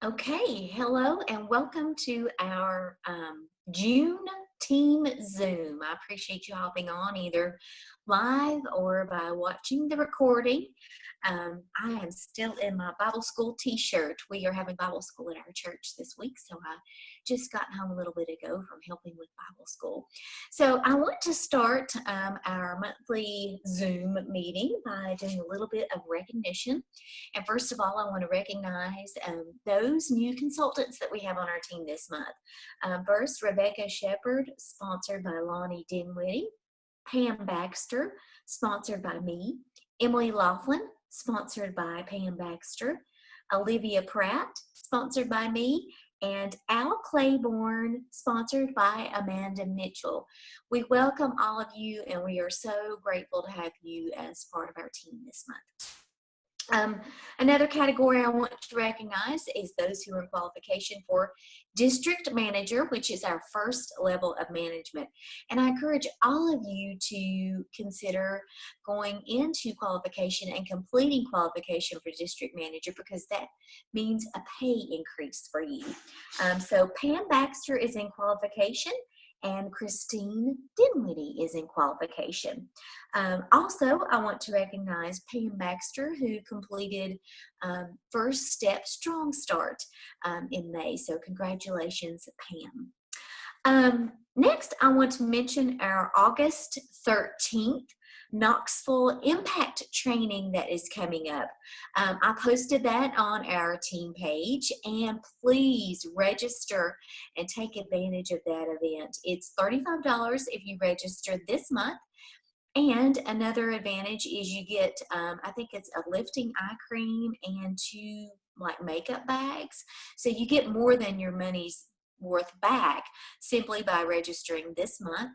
Okay, hello and welcome to our June Team Zoom. I appreciate you hopping on either live or by watching the recording. I am still in my Bible school t-shirt. We are having Bible school at our church this week, so I just got home a little bit ago from helping with Bible school. So I want to start our monthly Zoom meeting by doing a little bit of recognition. And first of all, I want to recognize those new consultants that we have on our team this month. First, Rebecca Shepard, sponsored by Lonnie Dinwiddie. Pam Baxter, sponsored by me. Emily Laughlin, sponsored by Pam Baxter. Olivia Pratt, sponsored by me. And Al Claiborne, sponsored by Amanda Mitchell. We welcome all of you, and we are so grateful to have you as part of our team this month. Another category I want to recognize is those who are in qualification for district manager, which is our first level of management. And I encourage all of you to consider going into qualification and completing qualification for district manager, because that means a pay increase for you. So Pam Baxter is in qualification, and Christine Dinwiddie is in qualification. Also, I want to recognize Pam Baxter, who completed First Step Strong Start in May. So congratulations, Pam. Next, I want to mention our August 13th Knoxville Impact Training that is coming up. I posted that on our team page, and please register and take advantage of that event. It's $35 if you register this month. And another advantage is you get, I think it's a lifting eye cream and 2 like makeup bags. So you get more than your money's worth back simply by registering this month.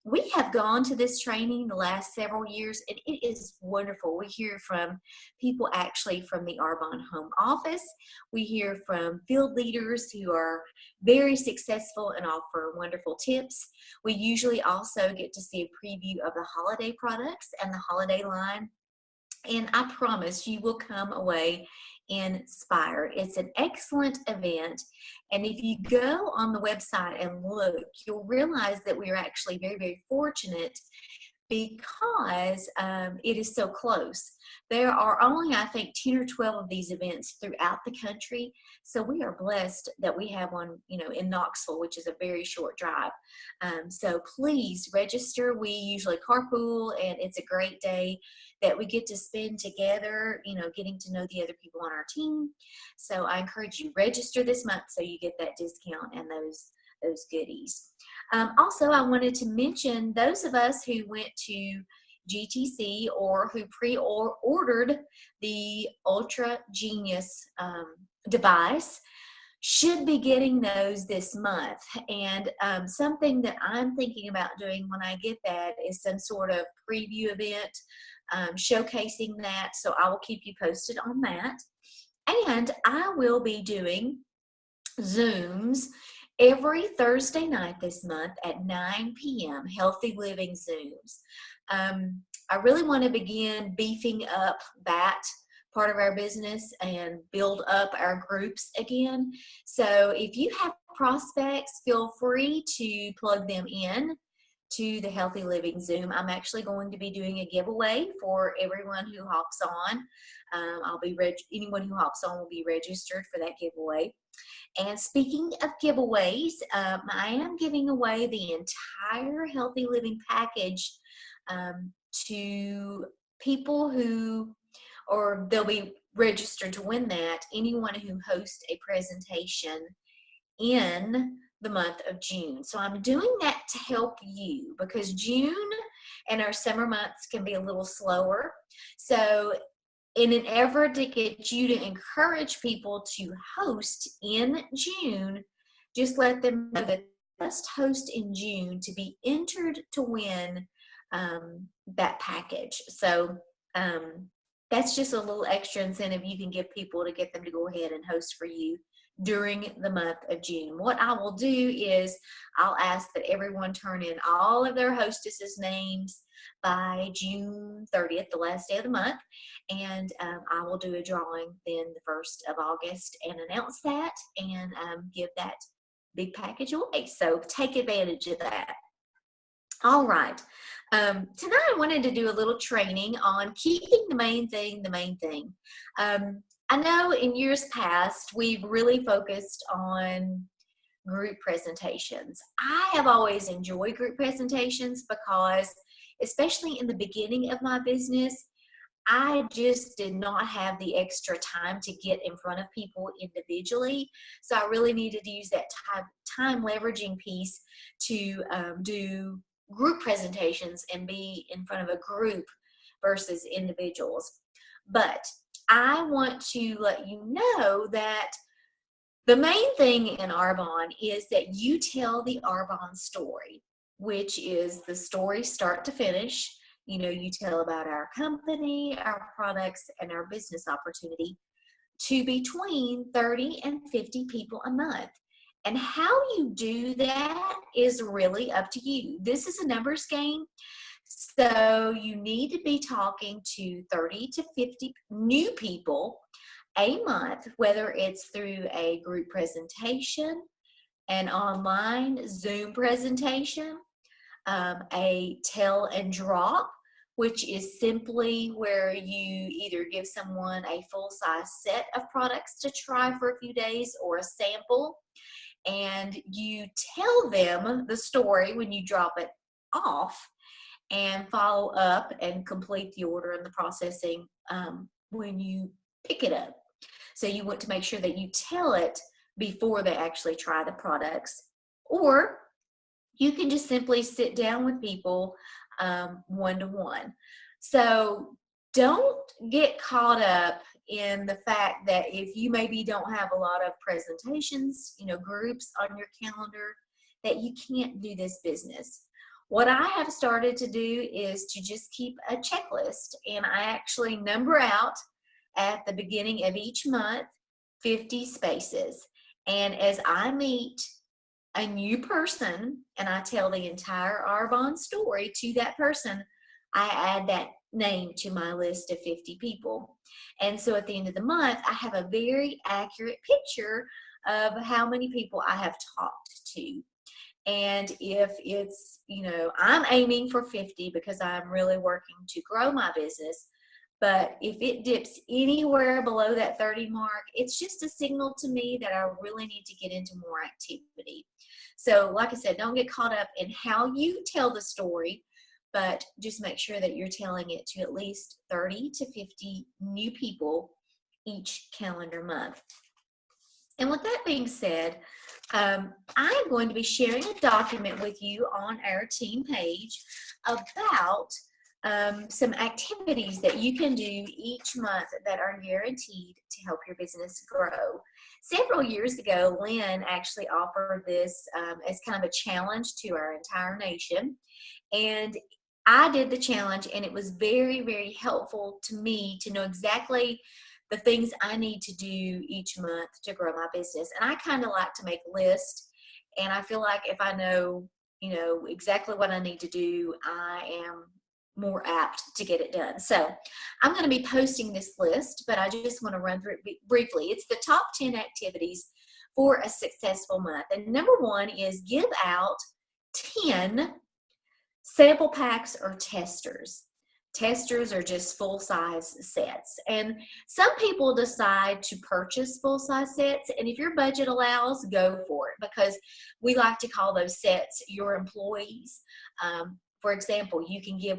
We have gone to this training the last several years, and it is wonderful. We hear from people actually from the Arbonne home office. We hear from field leaders who are very successful and offer wonderful tips. We usually also get to see a preview of the holiday products and the holiday line. And I promise you will come away inspired. It's an excellent event. And if you go on the website and look, you'll realize that we are actually very, very fortunate because it is so close. There are only, I think, 10 or 12 of these events throughout the country. So we are blessed that we have one, in Knoxville, which is a very short drive. So please register. We usually carpool, and it's a great day that we get to spend together, getting to know the other people on our team. So I encourage you, register this month so you get that discount and those goodies. Also, I wanted to mention those of us who went to GTC or who pre-ordered the Ultra Genius device should be getting those this month. And something that I'm thinking about doing when I get that is some sort of preview event showcasing that. So I will keep you posted on that. And I will be doing Zooms every Thursday night this month at 9 p.m., Healthy Living Zooms. I really want to begin beefing up that part of our business and build up our groups again. So if you have prospects, feel free to plug them in to the Healthy Living Zoom. I'm actually going to be doing a giveaway for everyone who hops on. Anyone who hops on will be registered for that giveaway. And speaking of giveaways, I am giving away the entire Healthy Living package to people or they'll be registered to win that, anyone who hosts a presentation in the month of June. So I'm doing that to help you, because June and our summer months can be a little slower. So in an effort to get you to encourage people to host in June, just let them know that they must host in June to be entered to win that package. So that's just a little extra incentive you can give people to get them to go ahead and host for you during the month of June. What I will do is I'll ask that everyone turn in all of their hostesses' names by June 30th, the last day of the month, and I will do a drawing then the 1st of August and announce that and give that big package away. So take advantage of that. All right. Tonight I wanted to do a little training on keeping the main thing the main thing. I know in years past we've really focused on group presentations. I have always enjoyed group presentations because, especially in the beginning of my business, I just did not have the extra time to get in front of people individually. So I really needed to use that time leveraging piece to do group presentations and be in front of a group versus individuals. But I want to let you know that the main thing in Arbonne is that you tell the Arbonne story, which is the story start to finish. You know, you tell about our company, our products, and our business opportunity to between 30 and 50 people a month. And how you do that is really up to you. This is a numbers game. So you need to be talking to 30 to 50 new people a month, whether it's through a group presentation, an online Zoom presentation, a tell and drop, which is simply where you either give someone a full-size set of products to try for a few days or a sample, and you tell them the story when you drop it off and follow up and complete the order and the processing when you pick it up. So you want to make sure that you tell it before they actually try the products. Or you can just simply sit down with people one-to-one. So don't get caught up in the fact that if you maybe don't have a lot of presentations, groups on your calendar, that you can't do this business. What I have started to do is to just keep a checklist, and I actually number out at the beginning of each month 50 spaces. And as I meet a new person and I tell the entire Arbonne story to that person, I add that name to my list of 50 people. And so at the end of the month, I have a very accurate picture of how many people I have talked to. And if it's, I'm aiming for 50 because I'm really working to grow my business. But if it dips anywhere below that 30 mark, it's just a signal to me that I really need to get into more activity. So like I said, don't get caught up in how you tell the story, but just make sure that you're telling it to at least 30 to 50 new people each calendar month. And with that being said, I'm going to be sharing a document with you on our team page about some activities that you can do each month that are guaranteed to help your business grow. Several years ago, Lynn actually offered this as kind of a challenge to our entire nation. And I did the challenge, and it was very, very helpful to me to know exactly the things I need to do each month to grow my business. And I kind of like to make a list, and I feel like if I know, exactly what I need to do, I am more apt to get it done. So I'm going to be posting this list, but I just want to run through it briefly. It's the top 10 activities for a successful month. And number one is give out 10 sample packs or testers. Testers are just full-size sets. And some people decide to purchase full-size sets, and if your budget allows, go for it, because we like to call those sets your employees. For example, you can give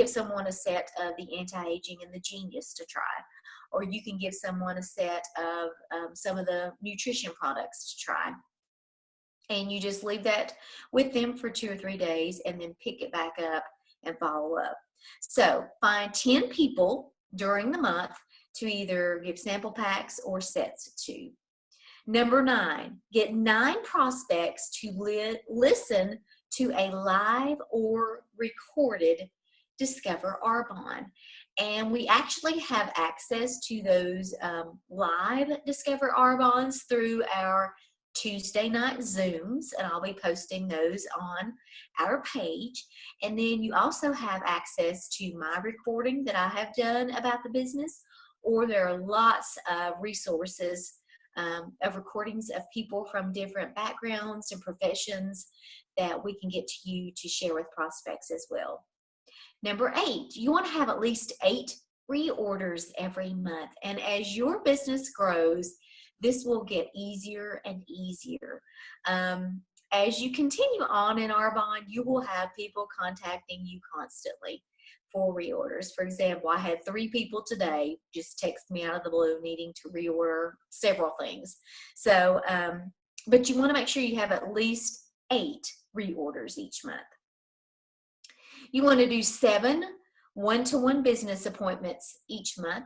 someone a set of the Anti-Aging and the Genius to try, or you can give someone a set of some of the nutrition products to try. And you just leave that with them for 2 or 3 days and then pick it back up and follow up. So find 10 people during the month to either give sample packs or sets to. Number 9, get 9 prospects to listen to a live or recorded Discover Arbonne. And we actually have access to those live Discover Arbonnes through our Tuesday night Zooms, and I'll be posting those on our page. And then you also have access to my recording that I have done about the business, or there are lots of resources of recordings of people from different backgrounds and professions that we can get to you to share with prospects as well. Number 8, you want to have at least 8 reorders every month. And as your business grows, this will get easier and easier. As you continue on in Arbonne, you will have people contacting you constantly for reorders. For example, I had 3 people today just text me out of the blue needing to reorder several things. So, but you want to make sure you have at least 8 reorders each month. You want to do 7 one-to-one business appointments each month.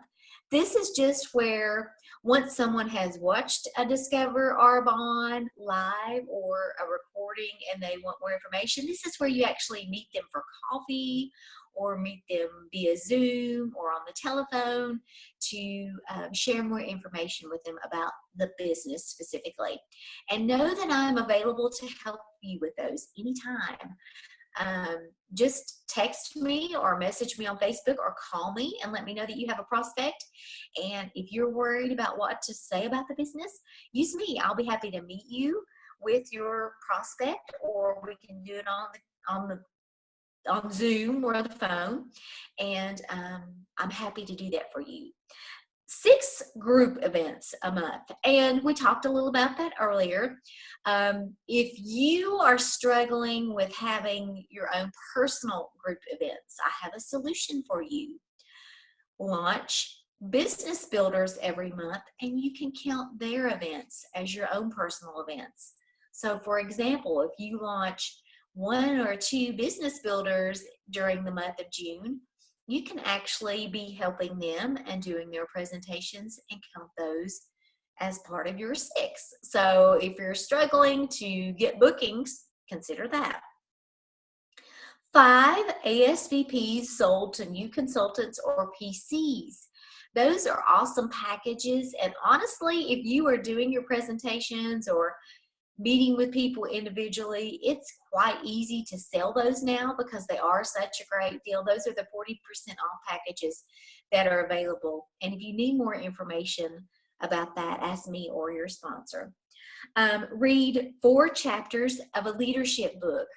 This is just where once someone has watched a Discover Arbonne live or a recording and they want more information, this is where you actually meet them for coffee or meet them via Zoom or on the telephone to share more information with them about the business specifically. And know that I'm available to help you with those anytime. Just text me or message me on Facebook or call me and let me know that you have a prospect. And if you're worried about what to say about the business, use me. I'll be happy to meet you with your prospect, or we can do it on Zoom or the phone. And I'm happy to do that for you. 6 group events a month, and we talked a little about that earlier. If you are struggling with having your own personal group events, I have a solution for you. Launch business builders every month, and you can count their events as your own personal events. So for example, if you launch 1 or 2 business builders during the month of June, you can actually be helping them and doing their presentations and count those as part of your 6. So if you're struggling to get bookings, consider that. 5 ASVPs sold to new consultants or PCs. Those are awesome packages. And honestly, if you are doing your presentations or meeting with people individually, it's quite easy to sell those now because they are such a great deal. Those are the 40% off packages that are available. And if you need more information about that, ask me or your sponsor. Read 4 chapters of a leadership book.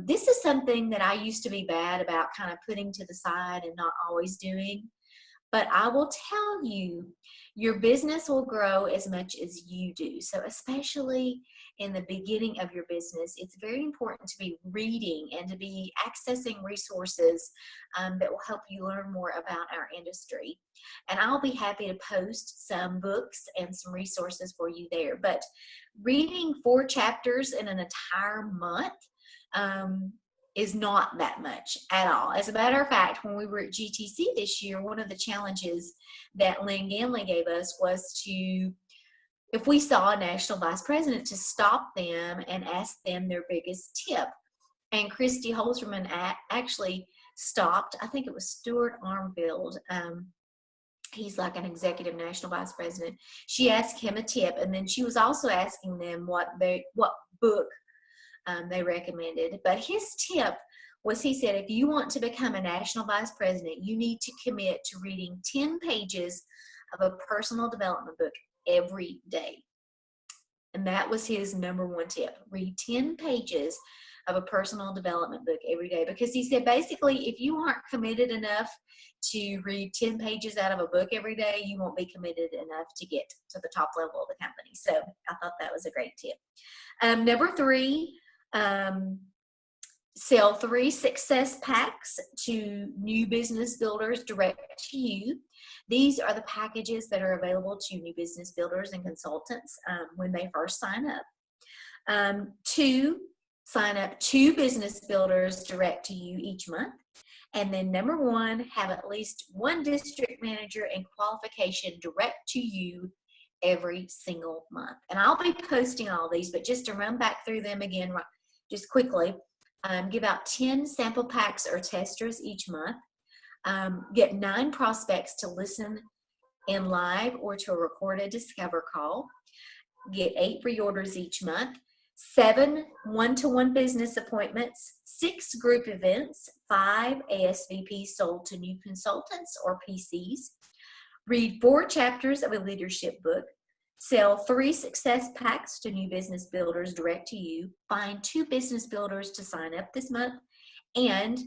This is something that I used to be bad about kind of putting to the side and not always doing. But I will tell you, your business will grow as much as you do. So especially in the beginning of your business, it's very important to be reading and to be accessing resources that will help you learn more about our industry. And I'll be happy to post some books and some resources for you there. But reading 4 chapters in an entire month is not that much at all. As a matter of fact, when we were at GTC this year, one of the challenges that Lynn Ganley gave us was to, if we saw a national vice president, to stop them and ask them their biggest tip. And Christy Holzerman actually stopped, I think it was Stuart Armfield, he's like an executive national vice president. She asked him a tip, and then she was also asking them what book they recommended. But his tip was, he said, if you want to become a national vice president, you need to commit to reading 10 pages of a personal development book every day. And that was his number 1 tip. Read 10 pages of a personal development book every day. Because he said, basically, if you aren't committed enough to read 10 pages out of a book every day, you won't be committed enough to get to the top level of the company. So I thought that was a great tip. Number 3, sell 3 success packs to new business builders direct to you. These are the packages that are available to new business builders and consultants when they first sign up. 2, sign up 2 business builders direct to you each month. And then number 1, have at least 1 district manager and qualification direct to you every single month. And I'll be posting all these, but just to run back through them again just quickly, give out 10 sample packs or testers each month. Get 9 prospects to listen in live or to a recorded Discover call. Get 8 reorders each month. 7 one-to-one business appointments, 6 group events, 5 ASVPs sold to new consultants or PCs. Read 4 chapters of a leadership book. Sell 3 success packs to new business builders direct to you. Find 2 business builders to sign up this month. And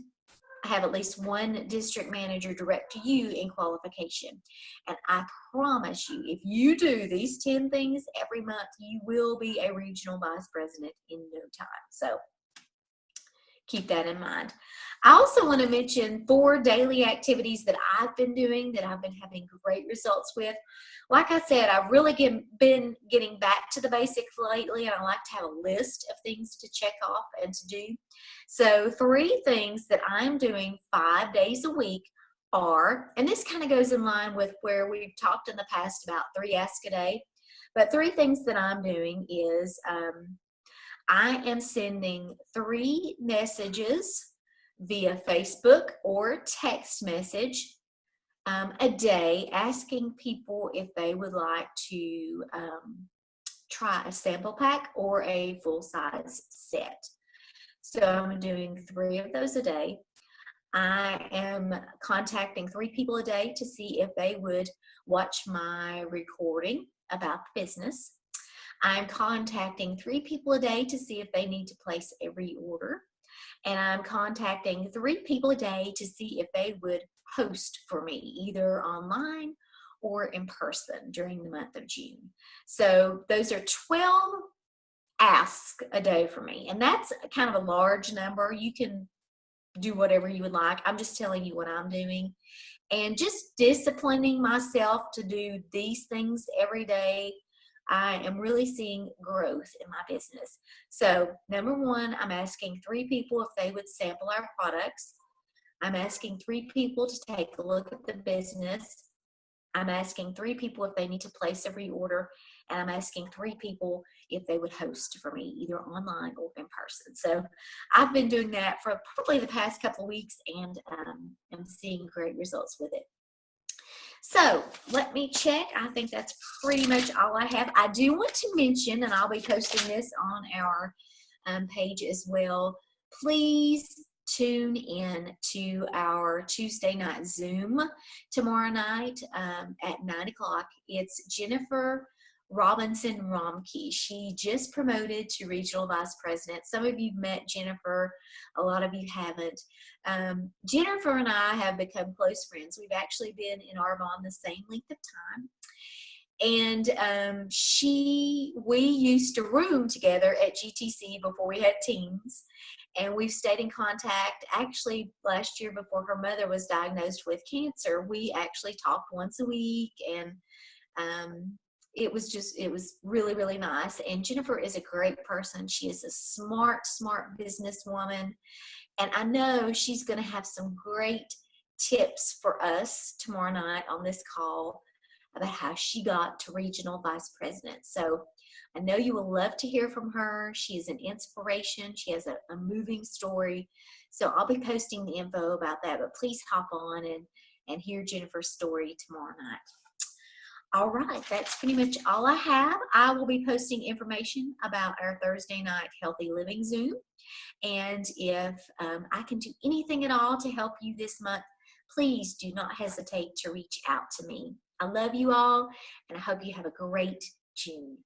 have at least 1 district manager direct to you in qualification. And I promise you, if you do these 10 things every month, you will be a regional vice president in no time. So keep that in mind. I also want to mention 4 daily activities that I've been doing that I've been having great results with. Like I said, I've really been getting back to the basics lately, and I like to have a list of things to check off and to do. So 3 things that I'm doing 5 days a week are, and this kind of goes in line with where we've talked in the past about 3 Ask a Day, but 3 things that I'm doing is I am sending 3 messages via Facebook or text message a day, asking people if they would like to try a sample pack or a full-size set. So I'm doing 3 of those a day. I am contacting 3 people a day to see if they would watch my recording about the business. I'm contacting 3 people a day to see if they need to place a reorder. And I'm contacting 3 people a day to see if they would host for me, either online or in person during the month of June. So those are 12 asks a day for me. And that's kind of a large number. You can do whatever you would like. I'm just telling you what I'm doing. And just disciplining myself to do these things every day, I am really seeing growth in my business. So number 1, I'm asking 3 people if they would sample our products. I'm asking 3 people to take a look at the business. I'm asking 3 people if they need to place a reorder. And I'm asking 3 people if they would host for me, either online or in person. So I've been doing that for probably the past couple of weeks, and I'm seeing great results with it. So let me check. I think that's pretty much all I have. I do want to mention, and I'll be posting this on our page as well, please tune in to our Tuesday night Zoom tomorrow night at 9 o'clock. It's Jennifer Robinson Romkey. She just promoted to regional vice president. Some of you met Jennifer, a lot of you haven't. Jennifer and I have become close friends. We've actually been in Arbonne the same length of time. And we used to room together at GTC before we had teams, and we've stayed in contact. Actually, last year before her mother was diagnosed with cancer, we actually talked once a week, and it was really, really nice. And Jennifer is a great person. She is a smart businesswoman, and I know she's going to have some great tips for us tomorrow night on this call about how she got to regional vice president. So I know you will love to hear from her. She is an inspiration. She has a moving story. So I'll be posting the info about that, but please hop on and hear Jennifer's story tomorrow night. All right, that's pretty much all I have. I will be posting information about our Thursday night Healthy Living Zoom. And if I can do anything at all to help you this month, please do not hesitate to reach out to me. I love you all, and I hope you have a great June.